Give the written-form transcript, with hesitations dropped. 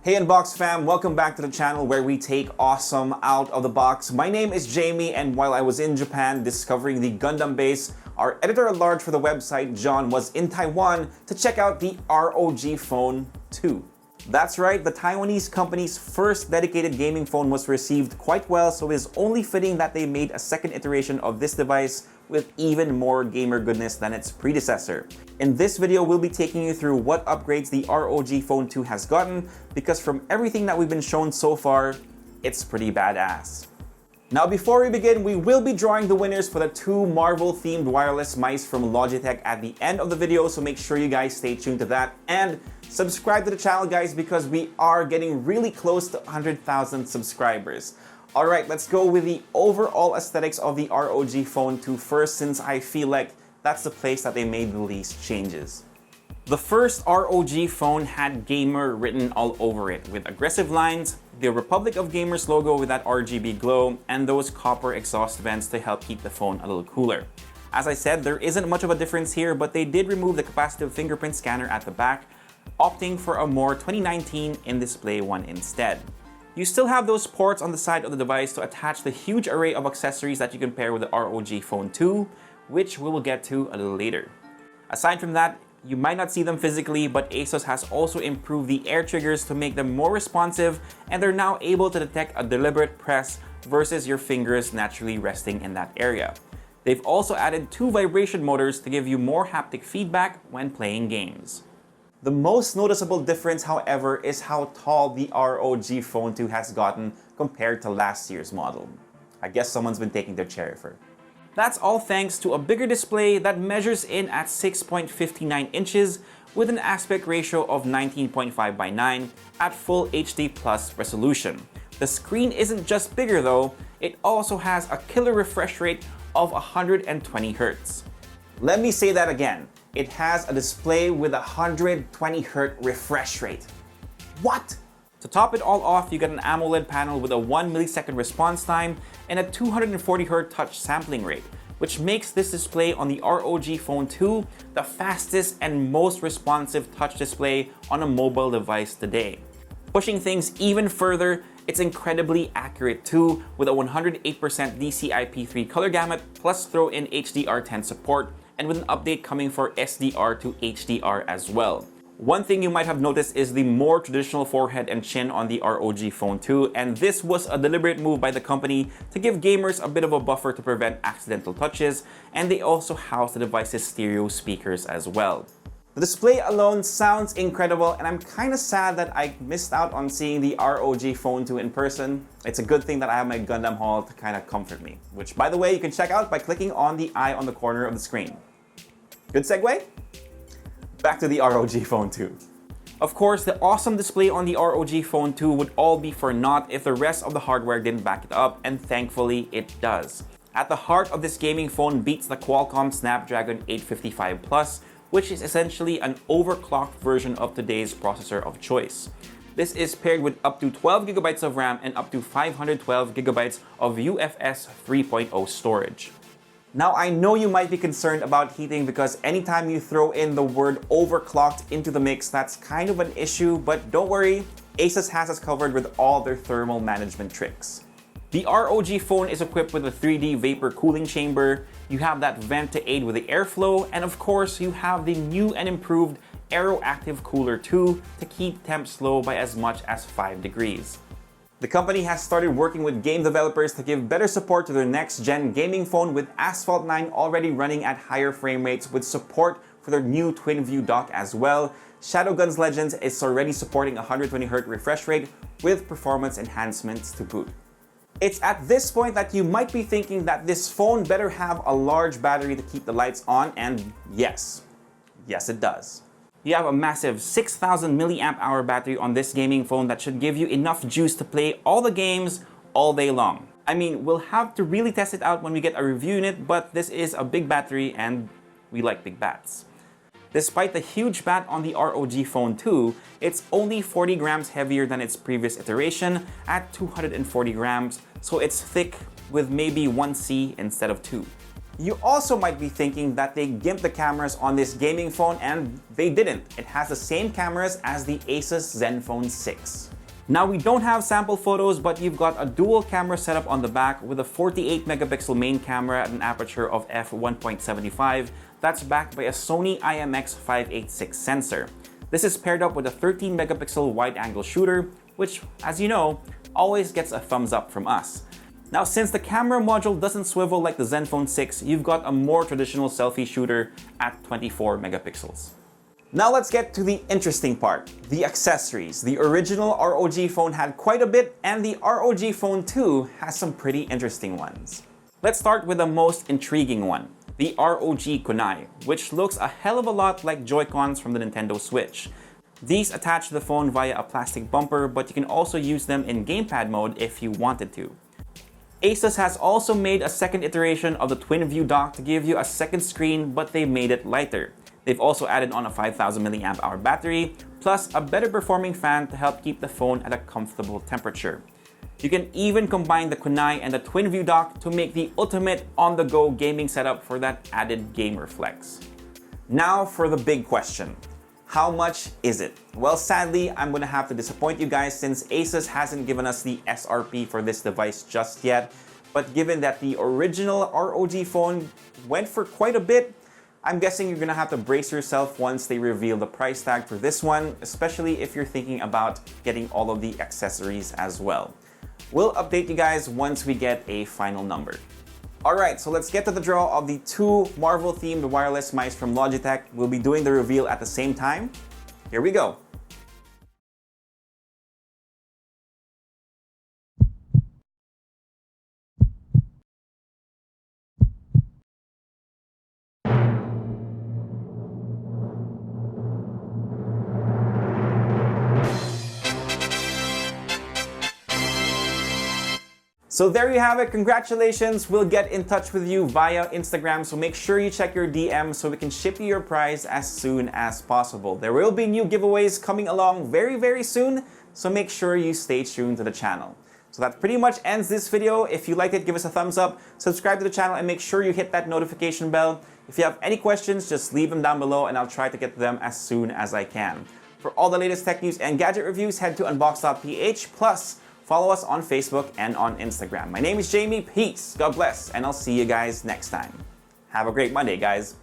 Hey Unbox fam, welcome back to the channel where we take awesome out of the box. My name is Jamie, and while I was in Japan discovering the Gundam base, our editor-at-large for the website, John, was in Taiwan to check out the ROG Phone 2. That's right, the Taiwanese company's first dedicated gaming phone was received quite well, so it is only fitting that they made a second iteration of this device with even more gamer goodness than its predecessor. In this video, we'll be taking you through what upgrades the ROG Phone 2 has gotten, because from everything that we've been shown so far, it's pretty badass. Now before we begin, we will be drawing the winners for the two Marvel-themed wireless mice from Logitech at the end of the video, so make sure you guys stay tuned to that. And subscribe to the channel, guys, because we are getting really close to 100,000 subscribers. Alright, let's go with the overall aesthetics of the ROG Phone 2 first, since I feel like that's the place that they made the least changes. The first ROG Phone had gamer written all over it, with aggressive lines, the Republic of Gamers logo with that RGB glow, and those copper exhaust vents to help keep the phone a little cooler. As I said, there isn't much of a difference here, but they did remove the capacitive fingerprint scanner at the back, opting for a more 2019 in-display one instead. You still have those ports on the side of the device to attach the huge array of accessories that you can pair with the ROG Phone 2, which we will get to a little later. Aside from that, you might not see them physically, but Asus has also improved the air triggers to make them more responsive, and they're now able to detect a deliberate press versus your fingers naturally resting in that area. They've also added two vibration motors to give you more haptic feedback when playing games. The most noticeable difference, however, is how tall the ROG Phone 2 has gotten compared to last year's model. I guess someone's been taking their cherry for it. That's all thanks to a bigger display that measures in at 6.59 inches with an aspect ratio of 19.5 by 9 at full HD plus resolution. The screen isn't just bigger though, it also has a killer refresh rate of 120 Hz. Let me say that again. It has a display with a 120 Hz refresh rate. What? To top it all off, you get an AMOLED panel with a 1 millisecond response time and a 240 Hz touch sampling rate, which makes this display on the ROG Phone 2 the fastest and most responsive touch display on a mobile device today. Pushing things even further, it's incredibly accurate too, with a 108% DCI-P3 color gamut, plus throw in HDR10 support, and with an update coming for SDR to HDR as well. One thing you might have noticed is the more traditional forehead and chin on the ROG Phone 2, and this was a deliberate move by the company to give gamers a bit of a buffer to prevent accidental touches, and they also house the device's stereo speakers as well. The display alone sounds incredible, and I'm kinda sad that I missed out on seeing the ROG Phone 2 in person. It's a good thing that I have my Gundam haul to kinda comfort me, which by the way you can check out by clicking on the eye on the corner of the screen. Good segue? Back to the ROG Phone 2. Of course, the awesome display on the ROG Phone 2 would all be for naught if the rest of the hardware didn't back it up, and thankfully it does. At the heart of this gaming phone beats the Qualcomm Snapdragon 855 Plus, which is essentially an overclocked version of today's processor of choice. This is paired with up to 12 GB of RAM and up to 512 GB of UFS 3.0 storage. Now, I know you might be concerned about heating because anytime you throw in the word overclocked into the mix, that's kind of an issue, but don't worry, Asus has us covered with all their thermal management tricks. The ROG Phone is equipped with a 3D vapor cooling chamber, you have that vent to aid with the airflow, and of course, you have the new and improved Aeroactive Cooler 2 to keep temps low by as much as 5 degrees. The company has started working with game developers to give better support to their next-gen gaming phone, with Asphalt 9 already running at higher frame rates with support for their new twin-view dock as well. Shadowguns Legends is already supporting a 120 Hz refresh rate with performance enhancements to boot. It's at this point that you might be thinking that this phone better have a large battery to keep the lights on, and yes it does. You have a massive 6,000 mAh battery on this gaming phone that should give you enough juice to play all the games all day long. I mean, we'll have to really test it out when we get a review unit, but this is a big battery and we like big bats. Despite the huge bat on the ROG Phone 2, it's only 40 grams heavier than its previous iteration at 240 grams, so it's thick with maybe 1C instead of 2. You also might be thinking that they gimped the cameras on this gaming phone, and they didn't. It has the same cameras as the Asus Zenfone 6. Now, we don't have sample photos, but you've got a dual camera setup on the back with a 48 megapixel main camera at an aperture of f1.75 that's backed by a Sony IMX586 sensor. This is paired up with a 13 megapixel wide-angle shooter, which, as you know, always gets a thumbs up from us. Now, since the camera module doesn't swivel like the Zenfone 6, you've got a more traditional selfie shooter at 24 megapixels. Now let's get to the interesting part, the accessories. The original ROG phone had quite a bit, and the ROG Phone 2 has some pretty interesting ones. Let's start with the most intriguing one, the ROG Kunai, which looks a hell of a lot like Joy-Cons from the Nintendo Switch. These attach to the phone via a plastic bumper, but you can also use them in gamepad mode if you wanted to. Asus has also made a second iteration of the twin view dock to give you a second screen, but they made it lighter. They've also added on a 5000 mAh battery, plus a better performing fan to help keep the phone at a comfortable temperature. You can even combine the Kunai and the twin view dock to make the ultimate on-the-go gaming setup for that added gamer flex. Now for the big question. How much is it? Well, sadly, I'm gonna have to disappoint you guys since Asus hasn't given us the SRP for this device just yet. But given that the original ROG phone went for quite a bit, I'm guessing you're gonna have to brace yourself once they reveal the price tag for this one, especially if you're thinking about getting all of the accessories as well. We'll update you guys once we get a final number. Alright, so let's get to the draw of the two Marvel-themed wireless mice from Logitech. We'll be doing the reveal at the same time. Here we go. So there you have it, congratulations! We'll get in touch with you via Instagram, so make sure you check your DM so we can ship you your prize as soon as possible. There will be new giveaways coming along very soon, so make sure you stay tuned to the channel. So that pretty much ends this video. If you liked it, give us a thumbs up, subscribe to the channel, and make sure you hit that notification bell. If you have any questions, just leave them down below and I'll try to get to them as soon as I can. For all the latest tech news and gadget reviews, head to unbox.ph, plus follow us on Facebook and on Instagram. My name is Jamie. Peace, God bless, and I'll see you guys next time. Have a great Monday, guys.